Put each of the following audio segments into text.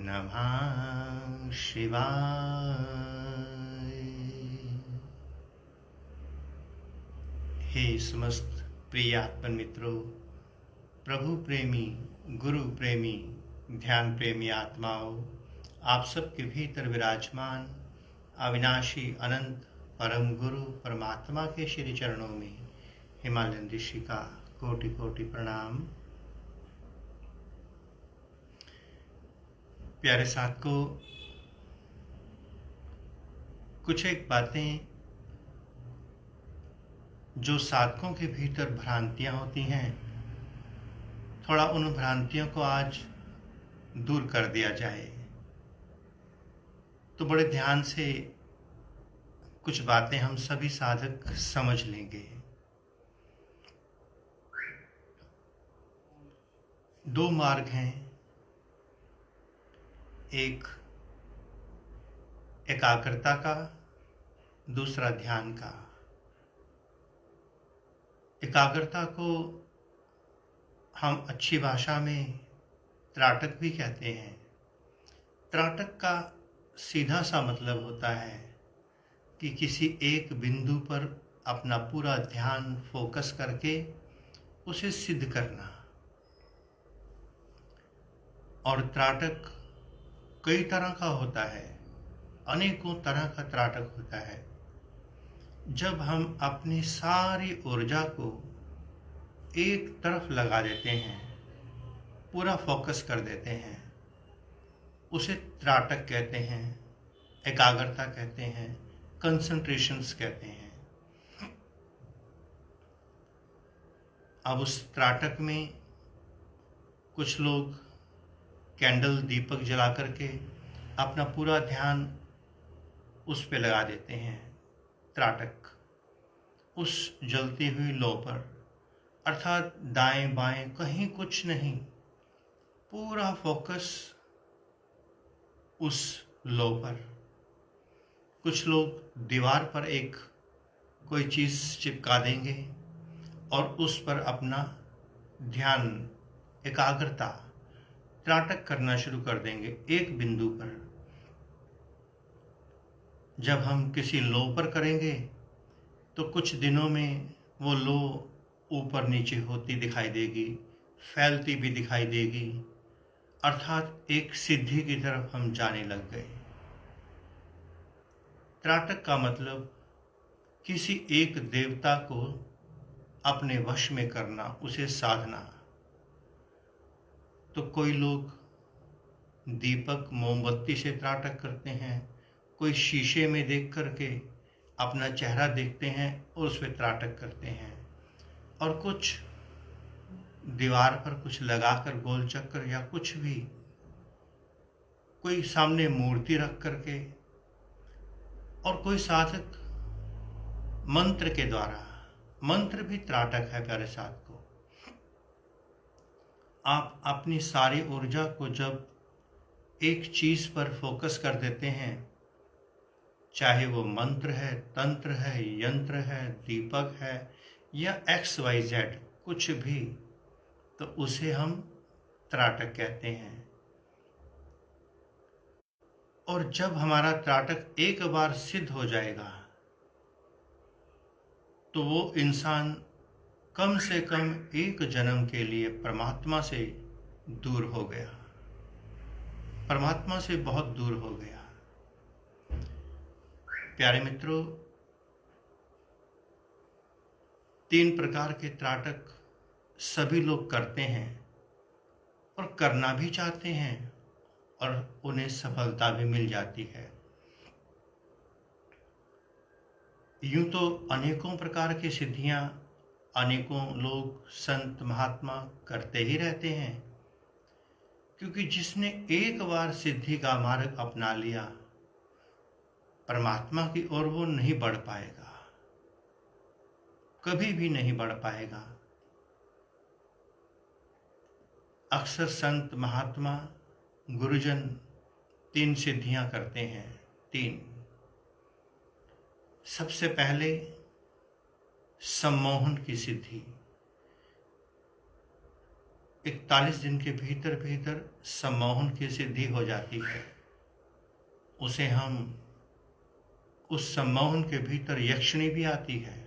नमः शिवाय। हे समस्त प्रिय आत्मन मित्रों, प्रभु प्रेमी, गुरु प्रेमी, ध्यान प्रेमी आत्माओं, आप सबके भीतर विराजमान अविनाशी अनंत परम गुरु परमात्मा के श्री चरणों में हिमालयन ऋषि का कोटि कोटि प्रणाम। प्यारे साधकों, कुछ एक बातें जो साधकों के भीतर भ्रांतियां होती हैं, थोड़ा उन भ्रांतियों को आज दूर कर दिया जाए तो बड़े ध्यान से कुछ बातें हम सभी साधक समझ लेंगे। दो मार्ग हैं, एक एकाग्रता का, दूसरा ध्यान का। एकाग्रता को हम अच्छी भाषा में त्राटक भी कहते हैं। त्राटक का सीधा सा मतलब होता है कि किसी एक बिंदु पर अपना पूरा ध्यान फोकस करके उसे सिद्ध करना। और त्राटक कई तरह का होता है, अनेकों तरह का त्राटक होता है। जब हम अपनी सारी ऊर्जा को एक तरफ लगा देते हैं, पूरा फोकस कर देते हैं, उसे त्राटक कहते हैं, एकाग्रता कहते हैं, कंसंट्रेशंस कहते हैं। अब उस त्राटक में कुछ लोग कैंडल, दीपक जला करके अपना पूरा ध्यान उस पे लगा देते हैं, त्राटक, उस जलती हुई लौ पर, अर्थात दाएं बाएं कहीं कुछ नहीं, पूरा फोकस उस लौ पर। कुछ लोग दीवार पर एक कोई चीज़ चिपका देंगे और उस पर अपना ध्यान, एकाग्रता, त्राटक करना शुरू कर देंगे एक बिंदु पर। जब हम किसी लो पर करेंगे तो कुछ दिनों में वो लो ऊपर नीचे होती दिखाई देगी, फैलती भी दिखाई देगी, अर्थात एक सिद्धि की तरफ हम जाने लग गए। त्राटक का मतलब किसी एक देवता को अपने वश में करना, उसे साधना। तो कोई लोग दीपक, मोमबत्ती से त्राटक करते हैं, कोई शीशे में देख करके अपना चेहरा देखते हैं और उस पर त्राटक करते हैं, और कुछ दीवार पर कुछ लगाकर गोल चक्कर या कुछ भी, कोई सामने मूर्ति रख करके, और कोई साधक मंत्र के द्वारा। मंत्र भी त्राटक है प्यारे साधकों। आप अपनी सारी ऊर्जा को जब एक चीज पर फोकस कर देते हैं, चाहे वो मंत्र है, तंत्र है, यंत्र है, दीपक है या XYZ कुछ भी, तो उसे हम त्राटक कहते हैं। और जब हमारा त्राटक एक बार सिद्ध हो जाएगा तो वो इंसान कम से कम एक जन्म के लिए परमात्मा से दूर हो गया, परमात्मा से बहुत दूर हो गया। प्यारे मित्रों, 3 प्रकार के त्राटक सभी लोग करते हैं और करना भी चाहते हैं, और उन्हें सफलता भी मिल जाती है। यूं तो अनेकों प्रकार की सिद्धियां अनेकों लोग, संत महात्मा करते ही रहते हैं, क्योंकि जिसने एक बार सिद्धि का मार्ग अपना लिया, परमात्मा की ओर वो नहीं बढ़ पाएगा, कभी भी नहीं बढ़ पाएगा। अक्सर संत महात्मा, गुरुजन 3 सिद्धियां करते हैं। 3। सबसे पहले सम्मोहन की सिद्धि। 41 दिन के भीतर भीतर सम्मोहन की सिद्धि हो जाती है। उसे हम उस सम्मोहन के भीतर यक्षिणी भी आती है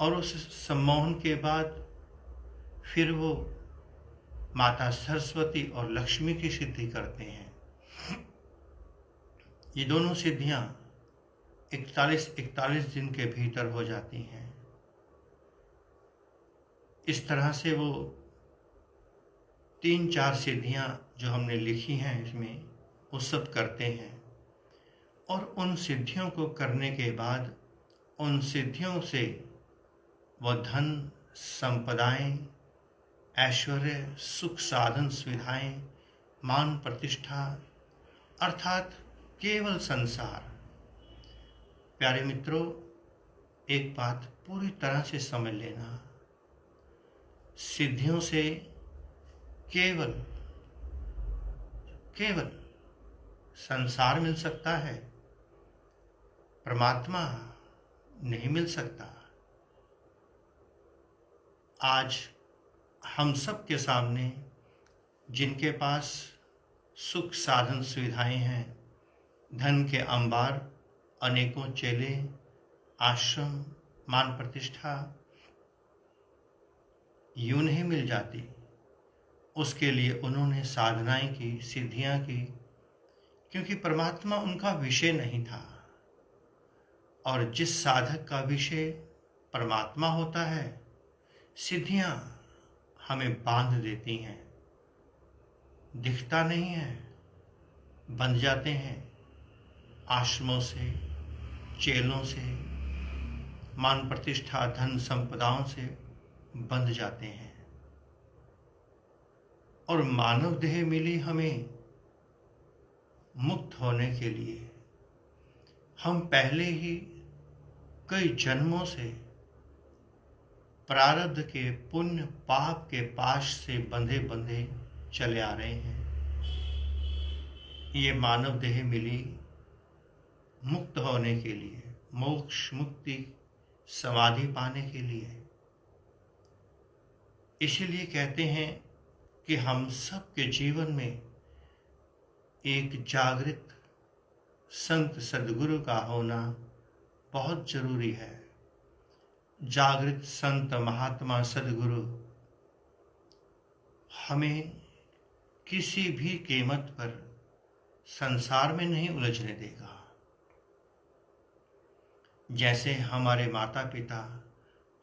और उस सम्मोहन के बाद फिर वो माता सरस्वती और लक्ष्मी की सिद्धि करते हैं। ये दोनों सिद्धियां 41 दिन के भीतर हो जाती हैं। इस तरह से वो 3-4 सिद्धियां जो हमने लिखी हैं इसमें वो सब करते हैं और उन सिद्धियों को करने के बाद उन सिद्धियों से वह धन, संपदाएं, ऐश्वर्य, सुख, साधन, सुविधाएं, मान, प्रतिष्ठा अर्थात केवल संसार। प्यारे मित्रों, एक बात पूरी तरह से समझ लेना, सिद्धियों से केवल संसार मिल सकता है, परमात्मा नहीं मिल सकता। आज हम सब के सामने जिनके पास सुख, साधन, सुविधाएं हैं, धन के अंबार, अनेकों चेले, आश्रम, मान, प्रतिष्ठा यूं नहीं मिल जाती। उसके लिए उन्होंने साधनाएं की, सिद्धियां की, क्योंकि परमात्मा उनका विषय नहीं था। और जिस साधक का विषय परमात्मा होता है, सिद्धियां हमें बांध देती हैं, दिखता नहीं है, बंध जाते हैं, आश्रमों से, चेलों से, मान, प्रतिष्ठा, धन, संपदाओं से बंध जाते हैं। और मानव देह मिली हमें मुक्त होने के लिए। हम पहले ही कई जन्मों से प्रारब्ध के पुण्य पाप के पाश से बंधे बंधे चले आ रहे हैं। ये मानव देह मिली मुक्त होने के लिए, मोक्ष, मुक्ति, समाधि पाने के लिए। इसीलिए कहते हैं कि हम सब के जीवन में एक जागृत संत सद्गुरु का होना बहुत जरूरी है। जागृत संत महात्मा सद्गुरु हमें किसी भी कीमत पर संसार में नहीं उलझने देगा। जैसे हमारे माता पिता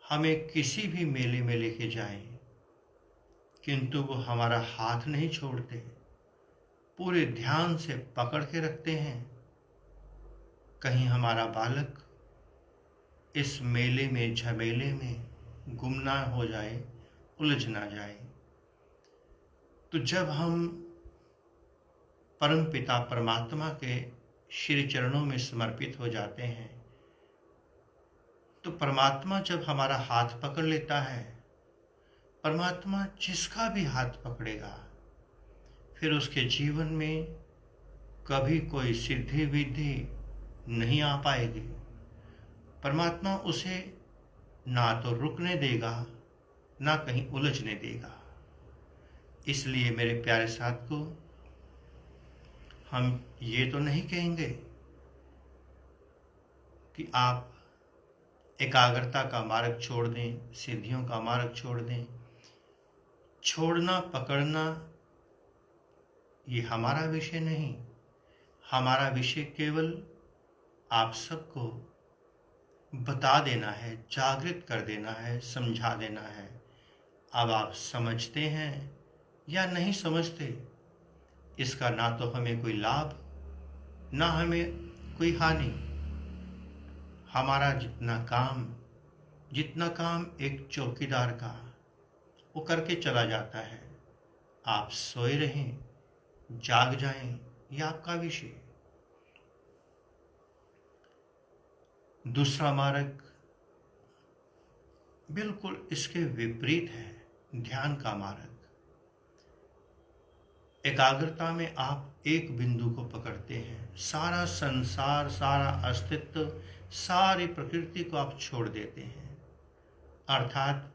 हमें किसी भी मेले में लेके जाएं, किंतु वो हमारा हाथ नहीं छोड़ते, पूरे ध्यान से पकड़ के रखते हैं। कहीं हमारा बालक इस मेले में, झमेले में गुम ना हो जाए, उलझ ना जाए। तो जब हम परम पिता परमात्मा के श्री चरणों में समर्पित हो जाते हैं, तो परमात्मा जब हमारा हाथ पकड़ लेता है, परमात्मा जिसका भी हाथ पकड़ेगा, फिर उसके जीवन में कभी कोई सिद्धि विद्धि नहीं आ पाएगी। परमात्मा उसे ना तो रुकने देगा, ना कहीं उलझने देगा। इसलिए मेरे प्यारे साथ को हम ये तो नहीं कहेंगे कि आप एकाग्रता का मार्ग छोड़ दें, सिद्धियों का मार्ग छोड़ दें। छोड़ना, पकड़ना ये हमारा विषय नहीं। हमारा विषय केवल आप सबको बता देना है, जागृत कर देना है, समझा देना है। अब आप समझते हैं या नहीं समझते, इसका ना तो हमें कोई लाभ, ना हमें कोई हानि। हमारा जितना काम एक चौकीदार का वो करके चला जाता है। आप सोए रहें, जाग जाएं, ये आपका विषय। दूसरा मार्ग बिल्कुल इसके विपरीत है, ध्यान का मार्ग। एकाग्रता में आप एक बिंदु को पकड़ते हैं, सारा संसार, सारा अस्तित्व, सारी प्रकृति को आप छोड़ देते हैं अर्थात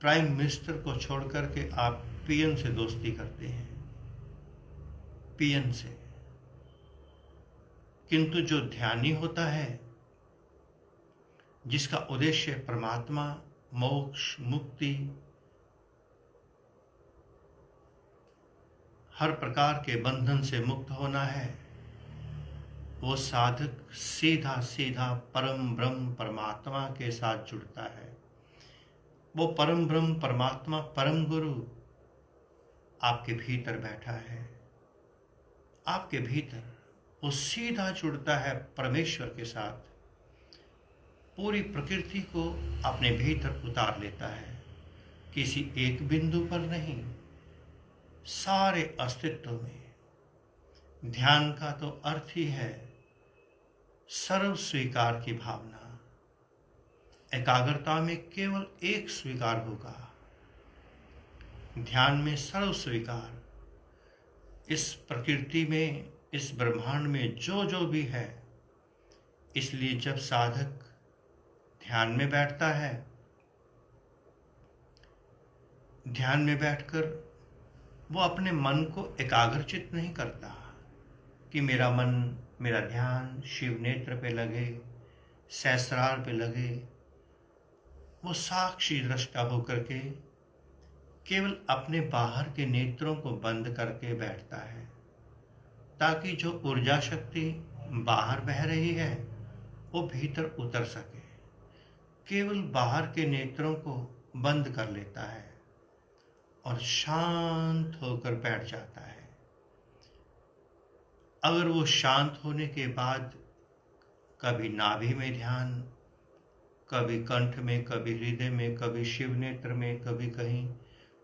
प्राइम मिनिस्टर को छोड़कर के आप पीएम से दोस्ती करते हैं, पीएम से। किंतु जो ध्यानी होता है, जिसका उद्देश्य परमात्मा, मोक्ष, मुक्ति, हर प्रकार के बंधन से मुक्त होना है, वो साधक सीधा सीधा परम ब्रह्म परमात्मा के साथ जुड़ता है। वो परम ब्रह्म परमात्मा, परम गुरु आपके भीतर बैठा है, आपके भीतर वो सीधा जुड़ता है परमेश्वर के साथ, पूरी प्रकृति को अपने भीतर उतार लेता है, किसी एक बिंदु पर नहीं, सारे अस्तित्व में। ध्यान का तो अर्थ ही है सर्व स्वीकार की भावना। एकाग्रता में केवल एक स्वीकार होगा, ध्यान में सर्व स्वीकार। इस प्रकृति में, इस ब्रह्मांड में जो जो भी है, इसलिए जब साधक ध्यान में बैठता है, ध्यान में बैठकर वो अपने मन को एकाग्रचित नहीं करता कि मेरा मन, मेरा ध्यान शिव नेत्र पे लगे, सहस्रार पे लगे। वो साक्षी दृष्टा होकर के केवल अपने बाहर के नेत्रों को बंद करके बैठता है, ताकि जो ऊर्जा शक्ति बाहर बह रही है वो भीतर उतर सके। केवल बाहर के नेत्रों को बंद कर लेता है और शांत होकर बैठ जाता है। अगर वो शांत होने के बाद कभी नाभि में ध्यान, कभी कंठ में, कभी हृदय में, कभी शिव नेत्र में, कभी कहीं,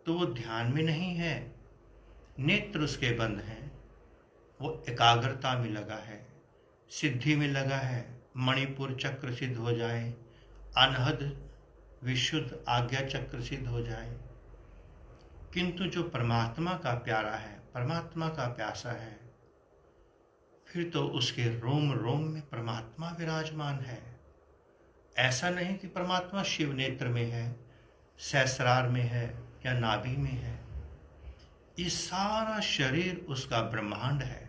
तो वो ध्यान में नहीं है, नेत्र उसके बंद हैं, वो एकाग्रता में लगा है, सिद्धि में लगा है, मणिपुर चक्र सिद्ध हो जाए, अनहद विशुद्ध आज्ञा चक्र सिद्ध हो जाए। किंतु जो परमात्मा का प्यारा है, परमात्मा का प्यासा है, फिर तो उसके रोम रोम में परमात्मा विराजमान है। ऐसा नहीं कि परमात्मा शिव नेत्र में है, सहस्रार में है या नाभि में है। ये सारा शरीर उसका ब्रह्मांड है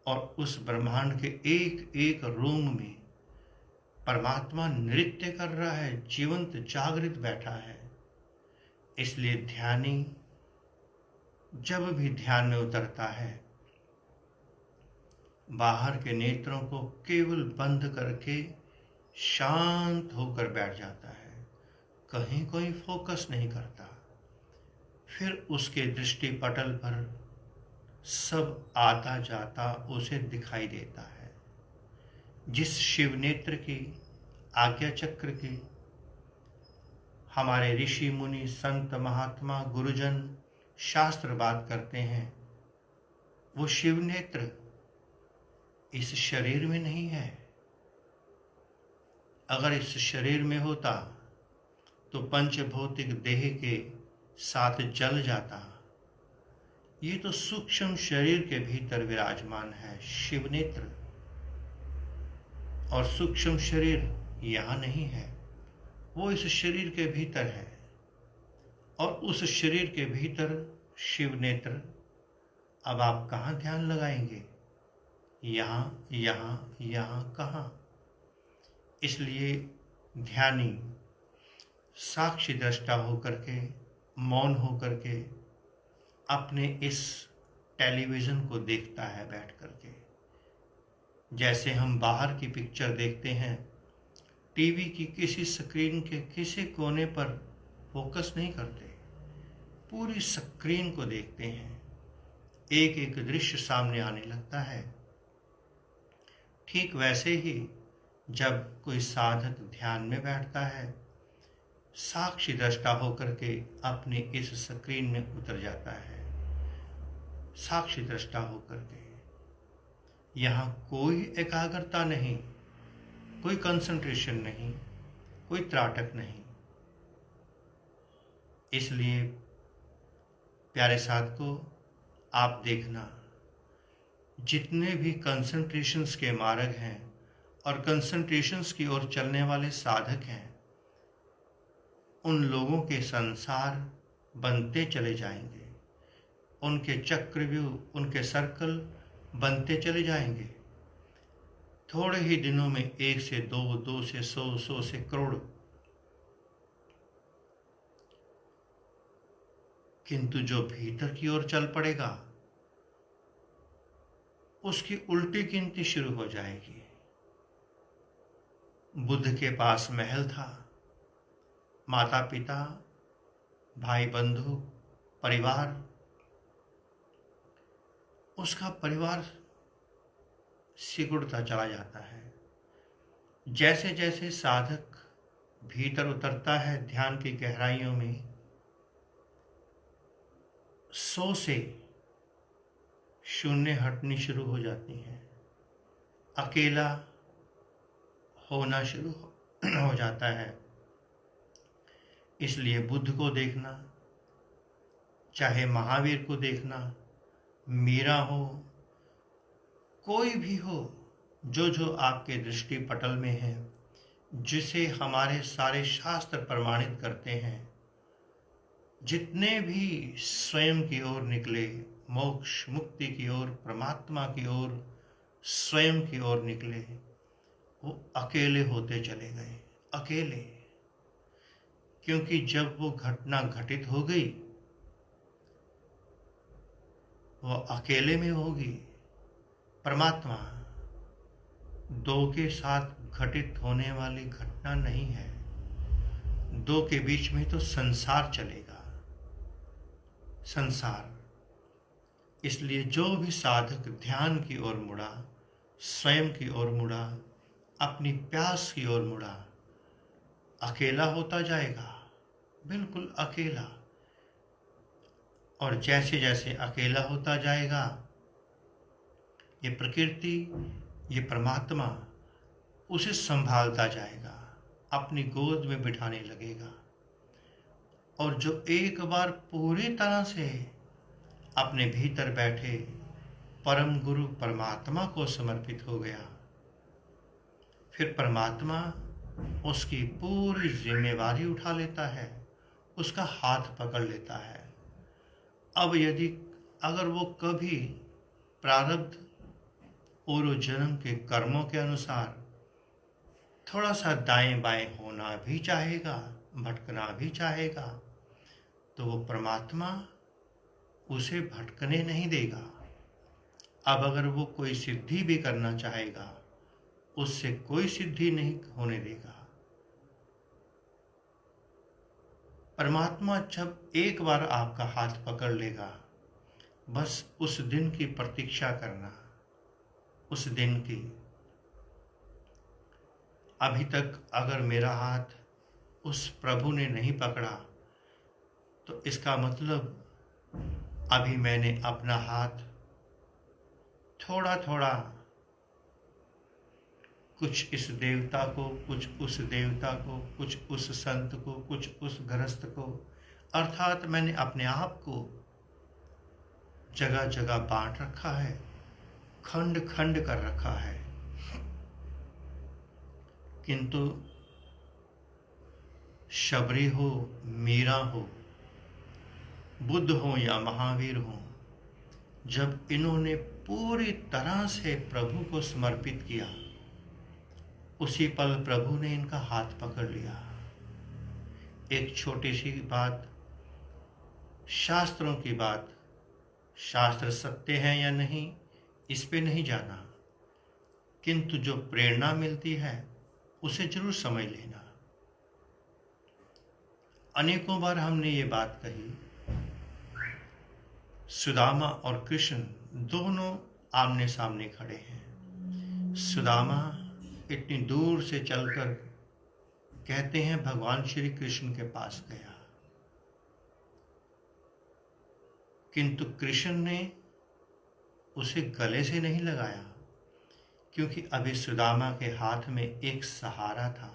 और उस ब्रह्मांड के एक एक रोम में परमात्मा नृत्य कर रहा है, जीवंत जागृत बैठा है। इसलिए ध्यानी जब भी ध्यान में उतरता है, बाहर के नेत्रों को केवल बंद करके शांत होकर बैठ जाता है, कहीं कोई फोकस नहीं करता। फिर उसके दृष्टि पटल पर सब आता जाता उसे दिखाई देता है। जिस शिव नेत्र की, आज्ञा चक्र की हमारे ऋषि मुनि, संत, महात्मा, गुरुजन, शास्त्र बात करते हैं, वो शिव नेत्र इस शरीर में नहीं है। अगर इस शरीर में होता तो पंचभौतिक देह के साथ जल जाता। ये तो सूक्ष्म शरीर के भीतर विराजमान है शिव नेत्र, और सूक्ष्म शरीर यहाँ नहीं है, वो इस शरीर के भीतर है, और उस शरीर के भीतर शिव नेत्र। अब आप कहाँ ध्यान लगाएंगे? यहाँ, यहाँ, यहाँ कहाँ? इसलिए ध्यानी साक्षी दृष्टा होकर के, मौन होकर के अपने इस टेलीविज़न को देखता है बैठ करके। जैसे हम बाहर की पिक्चर देखते हैं, टीवी की किसी स्क्रीन के किसी कोने पर फोकस नहीं करते, पूरी स्क्रीन को देखते हैं, एक एक दृश्य सामने आने लगता है। ठीक वैसे ही जब कोई साधक ध्यान में बैठता है, साक्षी दृष्टा होकर के अपनी इस स्क्रीन में उतर जाता है, साक्षी दृष्टा होकर के। यहाँ कोई एकाग्रता नहीं, कोई कंसंट्रेशन नहीं, कोई त्राटक नहीं। इसलिए प्यारे साधकों, आप देखना, जितने भी कंसंट्रेशंस के मार्ग हैं और कंसंट्रेशंस की ओर चलने वाले साधक हैं, उन लोगों के संसार बनते चले जाएंगे, उनके चक्रव्यूह, उनके सर्कल बनते चले जाएंगे। थोड़े ही दिनों में 1 से 2, 2 से 100, 100 से करोड़। किंतु जो भीतर की ओर चल पड़ेगा उसकी उल्टी गिनती शुरू हो जाएगी। बुद्ध के पास महल था, माता पिता, भाई बंधु, परिवार। उसका परिवार सिकुड़ता चला जाता है। जैसे जैसे साधक भीतर उतरता है ध्यान की गहराइयों में, 100 से शून्य हटनी शुरू हो जाती हैं, अकेला होना शुरू हो जाता है। इसलिए बुद्ध को देखना, चाहे महावीर को देखना, मीरा हो, कोई भी हो, जो जो आपके दृष्टि पटल में है, जिसे हमारे सारे शास्त्र प्रमाणित करते हैं, जितने भी स्वयं की ओर निकले, मोक्ष मुक्ति की ओर, परमात्मा की ओर, स्वयं की ओर निकले, वो अकेले होते चले गए, अकेले। क्योंकि जब वो घटना घटित हो गई, वो अकेले में होगी। परमात्मा 2 के साथ घटित होने वाली घटना नहीं है। 2 के बीच में तो संसार चलेगा, संसार। इसलिए जो भी साधक ध्यान की ओर मुड़ा, स्वयं की ओर मुड़ा, अपनी प्यास की ओर मुड़ा, अकेला होता जाएगा, बिल्कुल अकेला। और जैसे जैसे अकेला होता जाएगा, ये प्रकृति, ये परमात्मा उसे संभालता जाएगा, अपनी गोद में बिठाने लगेगा। और जो एक बार पूरी तरह से अपने भीतर बैठे परम गुरु परमात्मा को समर्पित हो गया, फिर परमात्मा उसकी पूरी जिम्मेवारी उठा लेता है, उसका हाथ पकड़ लेता है। अब अगर वो कभी प्रारब्ध पूर्व जन्म के कर्मों के अनुसार थोड़ा सा दाएं बाएं होना भी चाहेगा, भटकना भी चाहेगा, तो वो परमात्मा उसे भटकने नहीं देगा। अब अगर वो कोई सिद्धि भी करना चाहेगा, उससे कोई सिद्धि नहीं होने देगा। परमात्मा जब एक बार आपका हाथ पकड़ लेगा, बस उस दिन की प्रतीक्षा करना, उस दिन की। अभी तक अगर मेरा हाथ उस प्रभु ने नहीं पकड़ा, तो इसका मतलब अभी मैंने अपना हाथ थोड़ा थोड़ा कुछ इस देवता को, कुछ उस देवता को, कुछ उस संत को, कुछ उस गृहस्थ को, अर्थात मैंने अपने आप को जगह जगह बांट रखा है, खंड खंड कर रखा है। किंतु शबरी हो, मीरा हो, बुद्ध हो या महावीर हो, जब इन्होंने पूरी तरह से प्रभु को समर्पित किया, उसी पल प्रभु ने इनका हाथ पकड़ लिया। एक छोटी सी बात, शास्त्रों की बात, शास्त्र सत्य है या नहीं इस पे नहीं जाना, किंतु जो प्रेरणा मिलती है उसे जरूर समझ लेना। अनेकों बार हमने ये बात कही, सुदामा और कृष्ण दोनों आमने सामने खड़े हैं। सुदामा इतनी दूर से चलकर कहते हैं भगवान श्री कृष्ण के पास गया, किंतु कृष्ण ने उसे गले से नहीं लगाया, क्योंकि अभी सुदामा के हाथ में एक सहारा था,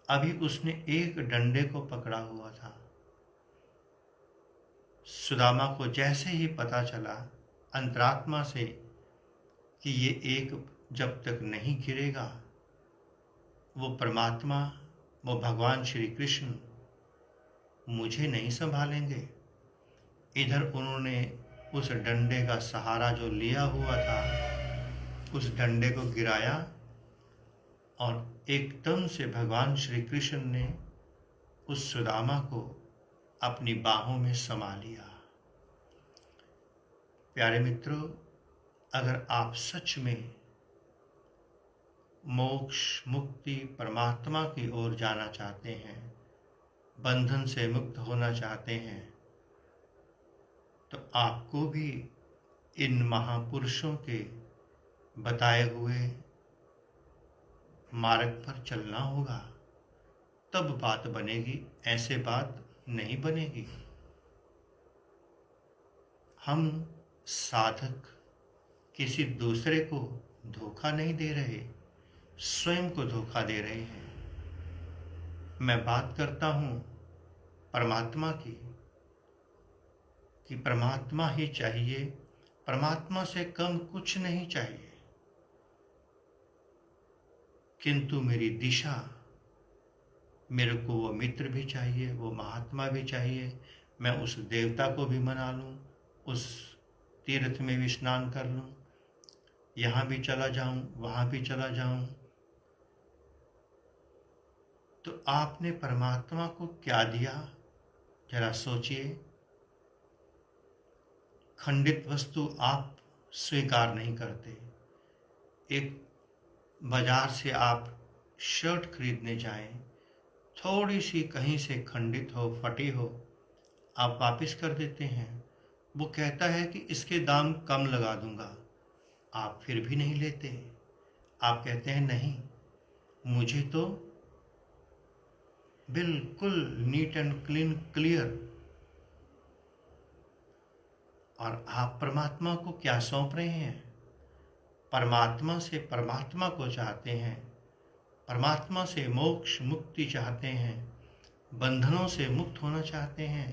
अभी उसने एक डंडे को पकड़ा हुआ था। सुदामा को जैसे ही पता चला अंतरात्मा से कि ये एक जब तक नहीं गिरेगा वो परमात्मा, वो भगवान श्री कृष्ण मुझे नहीं संभालेंगे। इधर उन्होंने उस डंडे का सहारा जो लिया हुआ था, उस डंडे को गिराया और एकदम से भगवान श्री कृष्ण ने उस सुदामा को अपनी बाहों में समा लिया। प्यारे मित्रों, अगर आप सच में मोक्ष, मुक्ति, परमात्मा की ओर जाना चाहते हैं, बंधन से मुक्त होना चाहते हैं, तो आपको भी इन महापुरुषों के बताए हुए मार्ग पर चलना होगा, तब बात बनेगी, ऐसे बात नहीं बनेगी। हम साधक किसी दूसरे को धोखा नहीं दे रहे, स्वयं को धोखा दे रहे हैं। मैं बात करता हूँ परमात्मा की, कि परमात्मा ही चाहिए, परमात्मा से कम कुछ नहीं चाहिए। किंतु मेरी दिशा, मेरे को वो मित्र भी चाहिए, वो महात्मा भी चाहिए। मैं उस देवता को भी मना लूँ, उस तीर्थ में भी स्नान कर लूँ, यहाँ भी चला जाऊँ, वहाँ भी चला जाऊँ। तो आपने परमात्मा को क्या दिया, जरा सोचिए। खंडित वस्तु आप स्वीकार नहीं करते। एक बाजार से आप शर्ट खरीदने जाएं, थोड़ी सी कहीं से खंडित हो, फटी हो, आप वापस कर देते हैं। वो कहता है कि इसके दाम कम लगा दूंगा, आप फिर भी नहीं लेते। आप कहते हैं नहीं, मुझे तो बिल्कुल नीट एंड क्लीन, क्लियर। और आप परमात्मा को क्या सौंप रहे हैं? परमात्मा से परमात्मा को चाहते हैं, परमात्मा से मोक्ष, मुक्ति चाहते हैं, बंधनों से मुक्त होना चाहते हैं,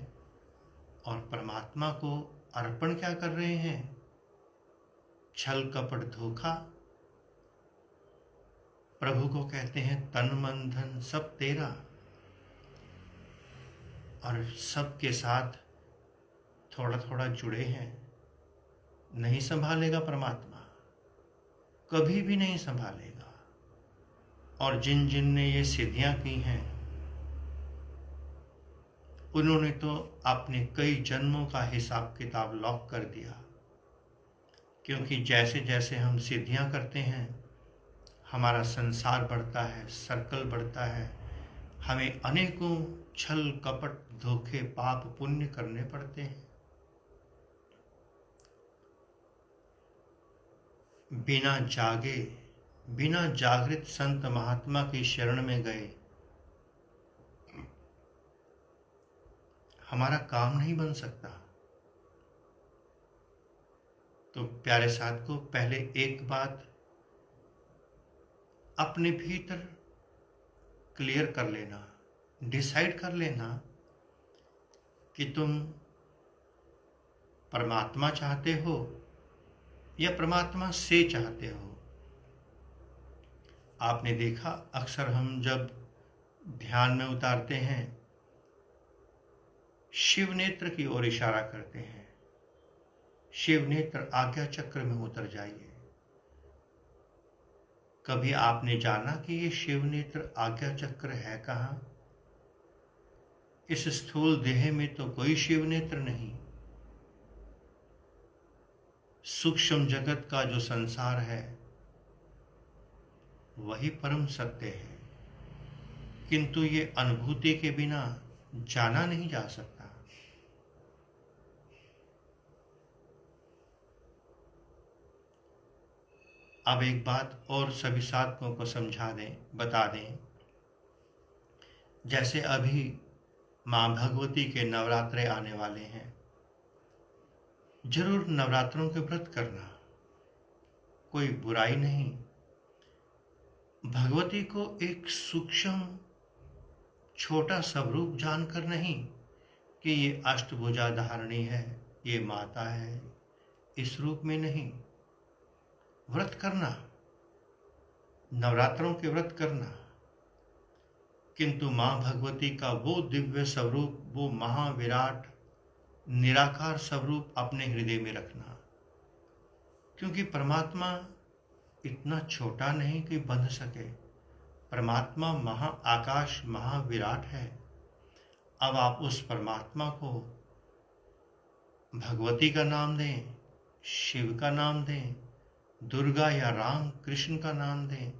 और परमात्मा को अर्पण क्या कर रहे हैं? छल, कपट, धोखा। प्रभु को कहते हैं तन मन धन सब तेरा, और सबके साथ थोड़ा थोड़ा जुड़े हैं। नहीं संभालेगा परमात्मा, कभी भी नहीं संभालेगा। और जिन जिन ने ये सिद्धियां की हैं, उन्होंने तो अपने कई जन्मों का हिसाब किताब लॉक कर दिया। क्योंकि जैसे जैसे हम सिद्धियां करते हैं, हमारा संसार बढ़ता है, सर्कल बढ़ता है, हमें अनेकों छल, कपट, धोखे, पाप, पुण्य करने पड़ते हैं। बिना जागे, बिना जागृत संत महात्मा की शरण में गए हमारा काम नहीं बन सकता। तो प्यारे साथ को पहले एक बात अपने भीतर क्लियर कर लेना, डिसाइड कर लेना कि तुम परमात्मा चाहते हो या परमात्मा से चाहते हो। आपने देखा, अक्सर हम जब ध्यान में उतारते हैं, शिव नेत्र की ओर इशारा करते हैं, शिव नेत्र आज्ञा चक्र में उतर जाइए। कभी आपने जाना कि ये शिव नेत्र आज्ञा चक्र है कहाँ? इस स्थूल देह में तो कोई शिव नेत्र नहीं। सूक्ष्म जगत का जो संसार है वही परम सत्य है, किंतु ये अनुभूति के बिना जाना नहीं जा सकता। अब एक बात और सभी साधकों को समझा दें, बता दें। जैसे अभी माँ भगवती के नवरात्रे आने वाले हैं, जरूर नवरात्रों के व्रत करना, कोई बुराई नहीं। भगवती को एक सूक्ष्म छोटा स्वरूप जानकर नहीं कि ये अष्टभुजा धारणी है, ये माता है, इस रूप में नहीं। व्रत करना, नवरात्रों के व्रत करना, किंतु माँ भगवती का वो दिव्य स्वरूप, वो महाविराट निराकार स्वरूप अपने हृदय में रखना, क्योंकि परमात्मा इतना छोटा नहीं कि बंध सके। परमात्मा महा आकाश महाविराट है। अब आप उस परमात्मा को भगवती का नाम दें, शिव का नाम दें, दुर्गा या राम कृष्ण का नाम दें,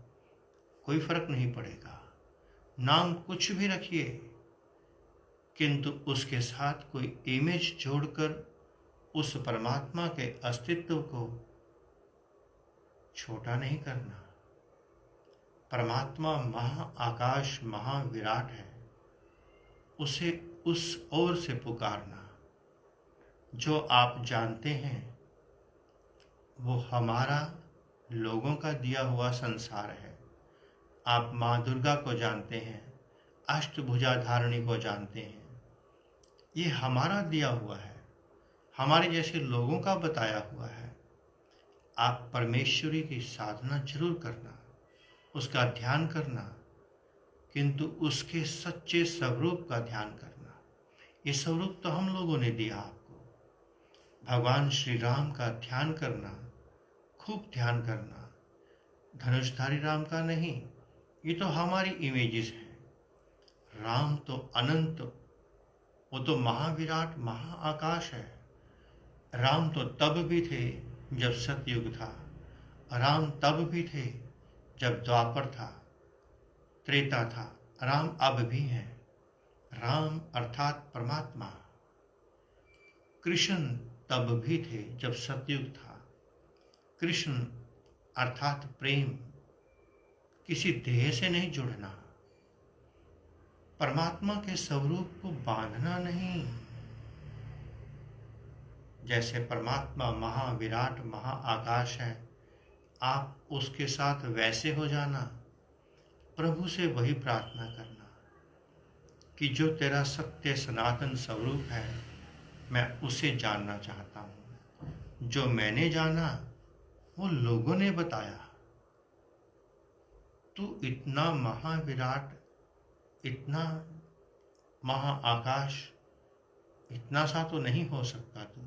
कोई फर्क नहीं पड़ेगा। नाम कुछ भी रखिए, किंतु उसके साथ कोई इमेज जोड़कर उस परमात्मा के अस्तित्व को छोटा नहीं करना। परमात्मा महा आकाश महाविराट है, उसे उस ओर से पुकारना। जो आप जानते हैं वो हमारा लोगों का दिया हुआ संसार है। आप माँ दुर्गा को जानते हैं, अष्टभुजा धारिणी को जानते हैं, ये हमारा दिया हुआ है, हमारे जैसे लोगों का बताया हुआ है। आप परमेश्वरी की साधना जरूर करना, उसका ध्यान करना, किंतु उसके सच्चे स्वरूप का ध्यान करना। ये स्वरूप तो हम लोगों ने दिया आपको। भगवान श्री राम का ध्यान करना, खूब ध्यान करना। धनुषधारी राम का नहीं, ये तो हमारी इमेजेस हैं। राम तो अनंत, वो तो महाविराट महाआकाश है। राम तो तब भी थे जब सतयुग था, राम तब भी थे जब द्वापर था, त्रेता था, राम अब भी हैं। राम अर्थात परमात्मा। कृष्ण तब भी थे जब सतयुग था। कृष्ण अर्थात प्रेम, किसी देह से नहीं जुड़ना, परमात्मा के स्वरूप को बांधना नहीं। जैसे परमात्मा महाविराट महाआकाश है, आप उसके साथ वैसे हो जाना। प्रभु से वही प्रार्थना करना कि जो तेरा सत्य सनातन स्वरूप है, मैं उसे जानना चाहता हूँ। जो मैंने जाना वो लोगों ने बताया। तू इतना महाविराट, इतना महाआकाश, इतना सा तो नहीं हो सकता तू।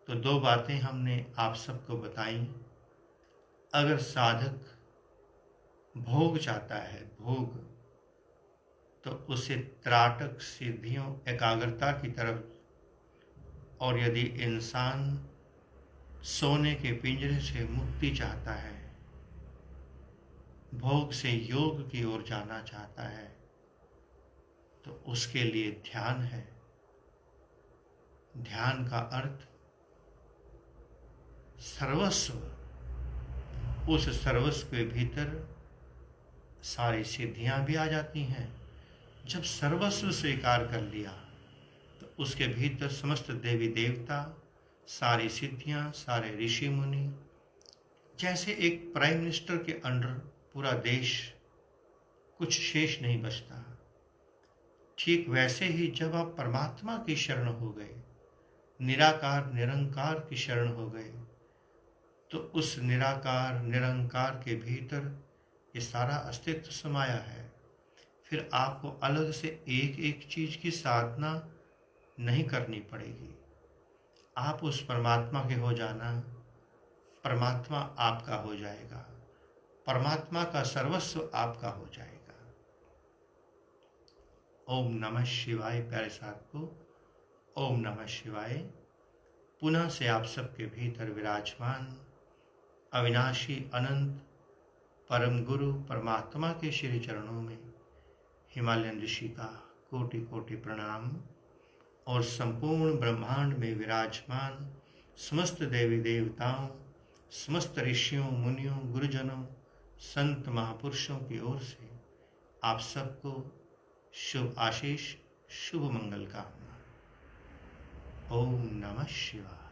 तो दो बातें हमने आप सबको बताई। अगर साधक भोग चाहता है, भोग, तो उसे त्राटक सिद्धियों एकाग्रता की तरफ, और यदि इंसान सोने के पिंजरे से मुक्ति चाहता है, भोग से योग की ओर जाना चाहता है, तो उसके लिए ध्यान है। ध्यान का अर्थ सर्वस्व, उस सर्वस्व के भीतर सारी सिद्धियां भी आ जाती हैं। जब सर्वस्व स्वीकार कर लिया तो उसके भीतर समस्त देवी देवता, सारी सिद्धियां, सारे ऋषि मुनि, जैसे एक प्राइम मिनिस्टर के अंडर पूरा देश, कुछ शेष नहीं बचता। ठीक वैसे ही जब आप परमात्मा की शरण हो गए, निराकार निरंकार की शरण हो गए, तो उस निराकार निरंकार के भीतर ये सारा अस्तित्व समाया है। फिर आपको अलग से एक एक चीज की साधना नहीं करनी पड़ेगी। आप उस परमात्मा के हो जाना, परमात्मा आपका हो जाएगा, परमात्मा का सर्वस्व आपका हो जाएगा। ओम नमः शिवाय। प्यारे साथियों, ओम नमः शिवाय। पुनः से आप सबके भीतर विराजमान अविनाशी अनंत परम गुरु परमात्मा के श्री चरणों में हिमालयन ऋषि का कोटि कोटि प्रणाम, और संपूर्ण ब्रह्मांड में विराजमान समस्त देवी देवताओं, समस्त ऋषियों मुनियों गुरुजनों संत महापुरुषों की ओर से आप सबको शुभ आशीष, शुभ मंगल कामना। ओम नमः शिवाय।